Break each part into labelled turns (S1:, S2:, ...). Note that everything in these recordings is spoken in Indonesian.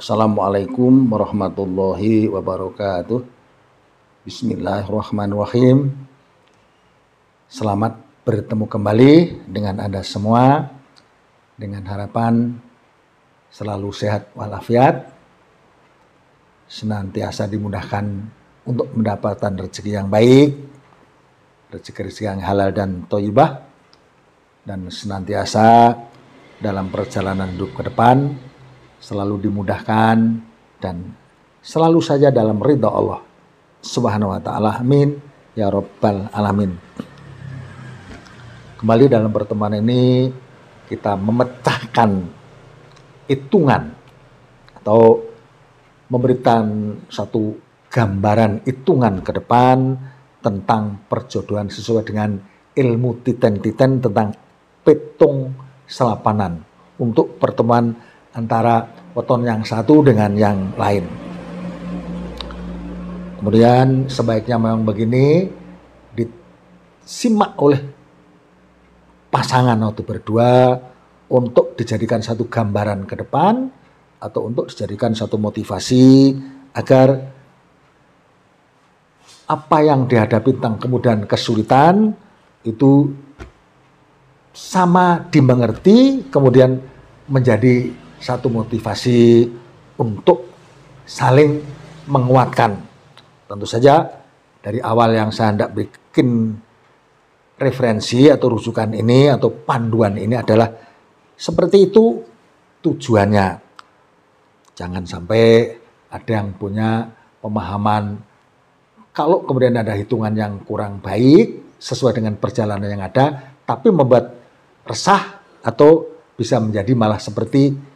S1: Assalamualaikum warahmatullahi wabarakatuh. Bismillahirrahmanirrahim. Selamat bertemu kembali dengan Anda semua, dengan harapan selalu sehat walafiat, senantiasa dimudahkan untuk mendapatkan rezeki yang baik, rezeki yang halal dan thayyibah, dan senantiasa dalam perjalanan hidup ke depan selalu dimudahkan dan selalu saja dalam ridha Allah Subhanahu wa ta'ala. Amin ya rabbal alamin. Kembali dalam pertemuan ini kita memecahkan hitungan atau memberikan satu gambaran hitungan ke depan tentang perjodohan sesuai dengan ilmu titen-titen tentang petung selapanan untuk pertemuan antara weton yang satu dengan yang lain. Kemudian sebaiknya memang begini, disimak oleh pasangan atau berdua untuk dijadikan satu gambaran ke depan atau untuk dijadikan satu motivasi agar apa yang dihadapi tentang kemudahan kesulitan itu sama dimengerti, kemudian menjadi satu motivasi untuk saling menguatkan. Tentu saja dari awal yang saya hendak bikin referensi atau rujukan ini atau panduan ini adalah seperti itu tujuannya. Jangan sampai ada yang punya pemahaman kalau kemudian ada hitungan yang kurang baik sesuai dengan perjalanan yang ada, tapi membuat resah atau bisa menjadi malah seperti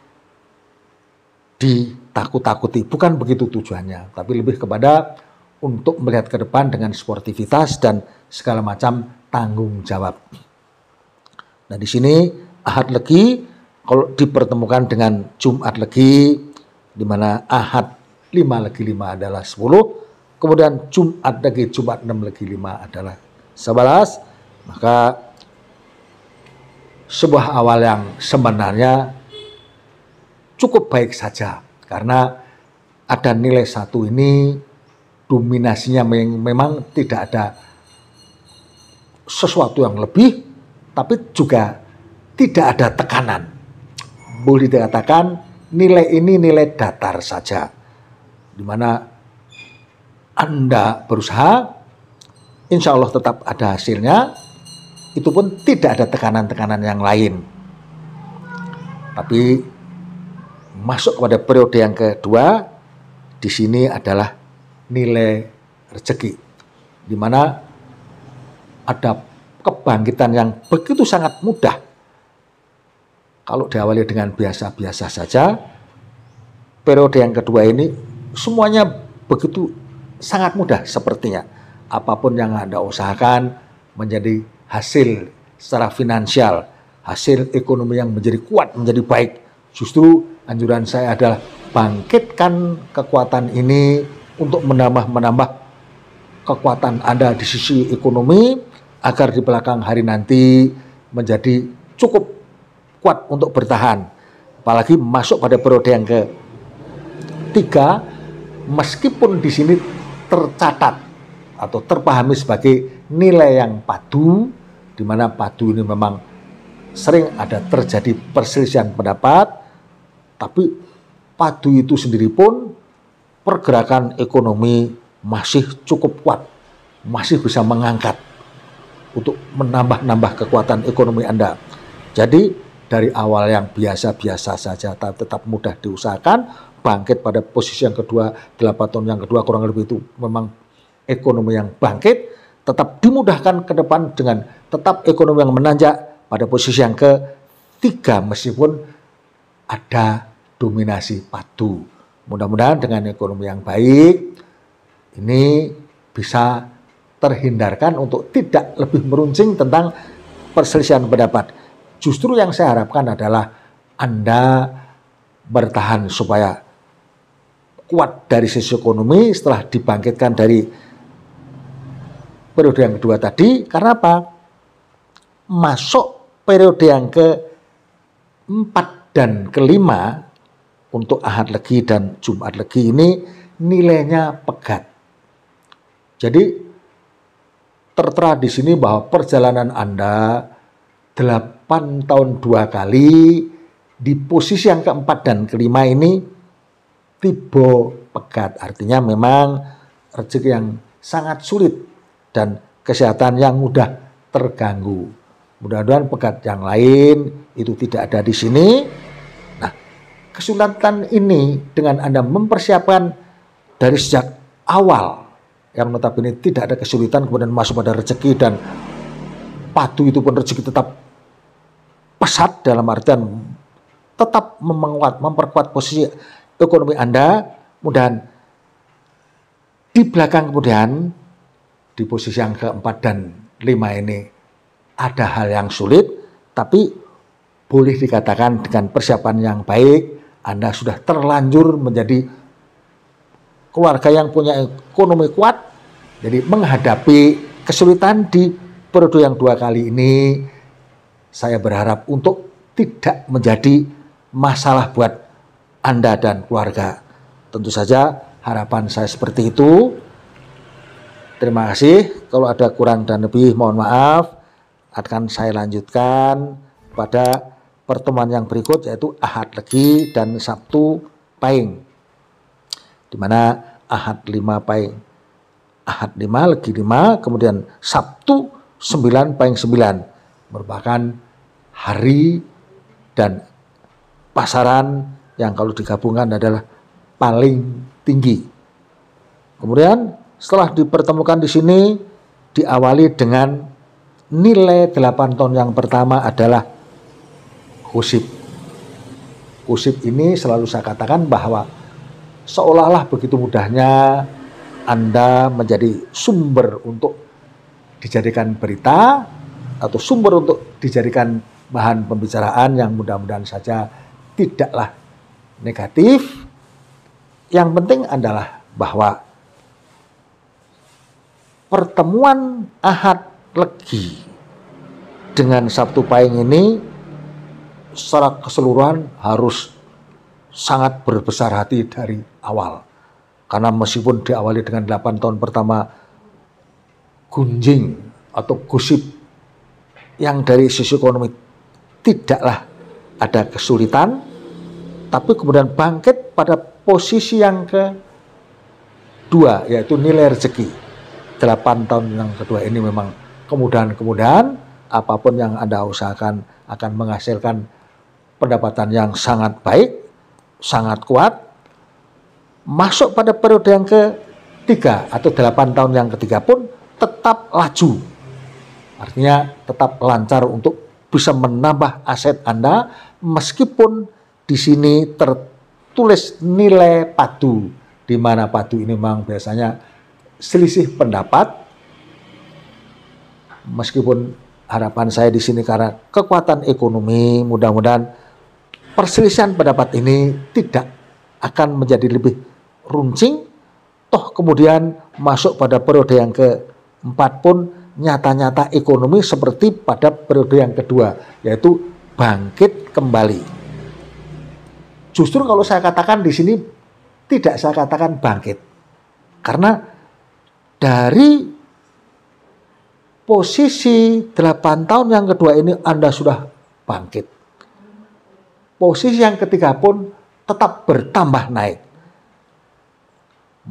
S1: ditakut-takuti. Bukan begitu tujuannya, tapi lebih kepada untuk melihat ke depan dengan sportivitas dan segala macam tanggung jawab. Nah di sini Ahad Legi kalau dipertemukan dengan Jumat Legi, di mana Ahad 5 Legi 5 adalah 10, kemudian Jumat Legi Jumat 6 Legi 5 adalah 11, maka sebuah awal yang sebenarnya cukup baik saja, karena ada nilai satu ini dominasinya memang tidak ada sesuatu yang lebih, tapi juga tidak ada tekanan. Boleh dikatakan nilai ini nilai datar saja, di mana Anda berusaha, insya Allah tetap ada hasilnya, itu pun tidak ada tekanan-tekanan yang lain. Tapi masuk kepada periode yang kedua, di sini adalah nilai rezeki, di mana ada kebangkitan yang begitu sangat mudah. Kalau diawali dengan biasa-biasa saja, periode yang kedua ini semuanya begitu sangat mudah sepertinya. Apapun yang Anda usahakan menjadi hasil secara finansial, hasil ekonomi yang menjadi kuat, menjadi baik. Justru anjuran saya adalah bangkitkan kekuatan ini untuk menambah kekuatan Anda di sisi ekonomi agar di belakang hari nanti menjadi cukup kuat untuk bertahan. Apalagi masuk pada periode yang ketiga, meskipun di sini tercatat atau terpahami sebagai nilai yang padu, di mana padu ini memang sering ada terjadi perselisihan pendapat, tapi padu itu sendiri pun pergerakan ekonomi masih cukup kuat, masih bisa mengangkat untuk menambah kekuatan ekonomi Anda. Jadi dari awal yang biasa-biasa saja tetap mudah diusahakan, bangkit pada posisi yang kedua, 8 tahun yang kedua kurang lebih itu memang ekonomi yang bangkit, tetap dimudahkan ke depan dengan tetap ekonomi yang menanjak pada posisi yang ketiga meskipun ada dominasi padu. Mudah-mudahan dengan ekonomi yang baik ini bisa terhindarkan untuk tidak lebih meruncing tentang perselisihan pendapat. Justru yang saya harapkan adalah Anda bertahan supaya kuat dari sisi ekonomi setelah dibangkitkan dari periode yang kedua tadi. Karena apa? Masuk periode yang keempat dan kelima untuk Ahad Legi dan Jumat Legi ini nilainya pegat. Jadi tertera di sini bahwa perjalanan Anda 8 tahun 2 kali di posisi yang keempat dan kelima ini tiba pegat. Artinya memang rezeki yang sangat sulit dan kesehatan yang mudah terganggu. Mudah-mudahan pegat yang lain itu tidak ada di sini. Nah, kesulitan ini dengan Anda mempersiapkan dari sejak awal, yang notabene tidak ada kesulitan, kemudian masuk pada rezeki dan padu itu pun rezeki tetap pesat, dalam artian tetap memperkuat posisi ekonomi Anda. Mudahan di belakang kemudian di posisi yang keempat dan 5 ini ada hal yang sulit, tapi boleh dikatakan dengan persiapan yang baik Anda sudah terlanjur menjadi keluarga yang punya ekonomi kuat. Jadi menghadapi kesulitan di periode yang 2 kali ini, saya berharap untuk tidak menjadi masalah buat Anda dan keluarga. Tentu saja harapan saya seperti itu. Terima kasih. Kalau ada kurang dan lebih mohon maaf. Akan saya lanjutkan pada pertemuan yang berikut, yaitu Ahad Legi dan Sabtu Pahing, di mana Ahad 5 Pahing, Ahad 5 Legi 5, kemudian Sabtu 9 Pahing 9 merupakan hari dan pasaran yang kalau digabungkan adalah paling tinggi. Kemudian setelah dipertemukan di sini diawali dengan nilai 8 tahun yang pertama adalah Husib. Husib ini selalu saya katakan bahwa seolah-olah begitu mudahnya Anda menjadi sumber untuk dijadikan berita atau sumber untuk dijadikan bahan pembicaraan yang mudah-mudahan saja tidaklah negatif. Yang penting adalah bahwa pertemuan Ahad Legi dengan Sabtu Pahing ini secara keseluruhan harus sangat berbesar hati dari awal. Karena meskipun diawali dengan 8 tahun pertama gunjing atau gosip yang dari sisi ekonomi tidaklah ada kesulitan, tapi kemudian bangkit pada posisi yang kedua, yaitu nilai rezeki. 8 tahun yang kedua ini memang kemudahan-kemudahan, apapun yang Anda usahakan akan menghasilkan pendapatan yang sangat baik, sangat kuat. Masuk pada periode yang ketiga atau 8 tahun yang ketiga pun tetap laju. Artinya tetap lancar untuk bisa menambah aset Anda meskipun di sini tertulis nilai padu, di mana padu ini memang biasanya selisih pendapat. Meskipun harapan saya di sini karena kekuatan ekonomi, mudah-mudahan perselisihan pendapat ini tidak akan menjadi lebih runcing. Toh kemudian masuk pada periode yang keempat pun nyata-nyata ekonomi seperti pada periode yang kedua, yaitu bangkit kembali. Justru kalau saya katakan di sini tidak saya katakan bangkit, karena dari posisi 8 tahun yang kedua ini Anda sudah bangkit. Posisi yang ketiga pun tetap bertambah naik.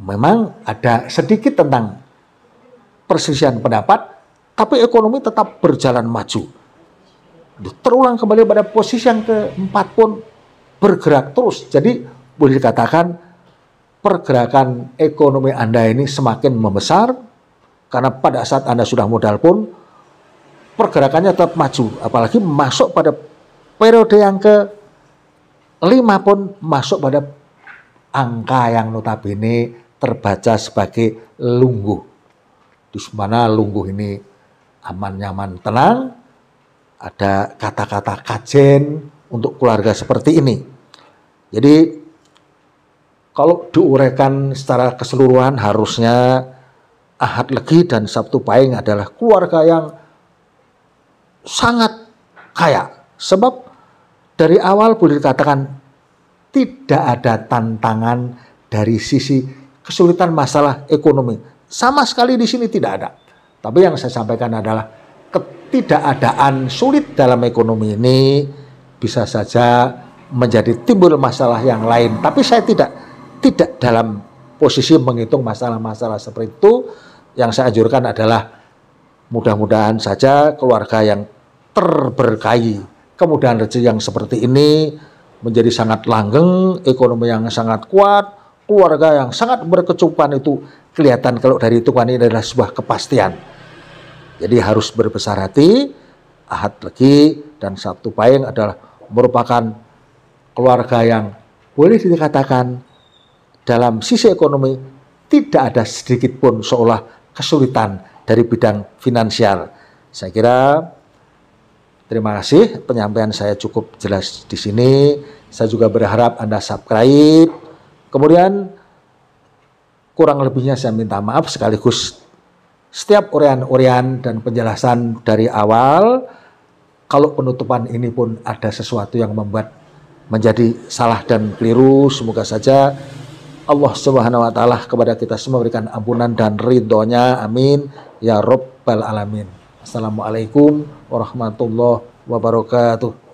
S1: Memang ada sedikit tentang perselisihan pendapat, tapi ekonomi tetap berjalan maju. Terulang kembali pada posisi yang keempat pun bergerak terus. Jadi boleh dikatakan pergerakan ekonomi Anda ini semakin membesar. Karena pada saat Anda sudah modal pun pergerakannya tetap maju. Apalagi masuk pada periode yang ke-5 pun masuk pada angka yang notabene terbaca sebagai lungguh. Di mana lungguh ini aman, nyaman, tenang. Ada kata-kata kajen untuk keluarga seperti ini. Jadi kalau diuraikan secara keseluruhan harusnya Ahad Legi dan Sabtu Pahing adalah keluarga yang sangat kaya. Sebab dari awal boleh dikatakan tidak ada tantangan dari sisi kesulitan masalah ekonomi. Sama sekali di sini tidak ada. Tapi yang saya sampaikan adalah ketidakadaan sulit dalam ekonomi ini bisa saja menjadi timbul masalah yang lain. Tapi saya tidak dalam posisi menghitung masalah-masalah seperti itu. Yang saya anjurkan adalah mudah-mudahan saja keluarga yang terberkahi kemudahan rezeki yang seperti ini menjadi sangat langgeng, ekonomi yang sangat kuat, keluarga yang sangat berkecukupan itu kelihatan kalau dari hitungan ini adalah sebuah kepastian. Jadi harus berbesar hati. Ahad Legi dan Sabtu Pahing adalah merupakan keluarga yang boleh dikatakan dalam sisi ekonomi tidak ada sedikit pun seolah kesulitan dari bidang finansial. Saya kira terima kasih, penyampaian saya cukup jelas di sini. Saya juga berharap Anda subscribe. Kemudian kurang lebihnya saya minta maaf sekaligus setiap urian-urian dan penjelasan dari awal. Kalau penutupan ini pun ada sesuatu yang membuat menjadi salah dan keliru, semoga saja Allah Subhanahu wa taala kepada kita semua berikan ampunan dan ridhonya. Amin ya rabbal alamin. Assalamualaikum warahmatullahi wabarakatuh.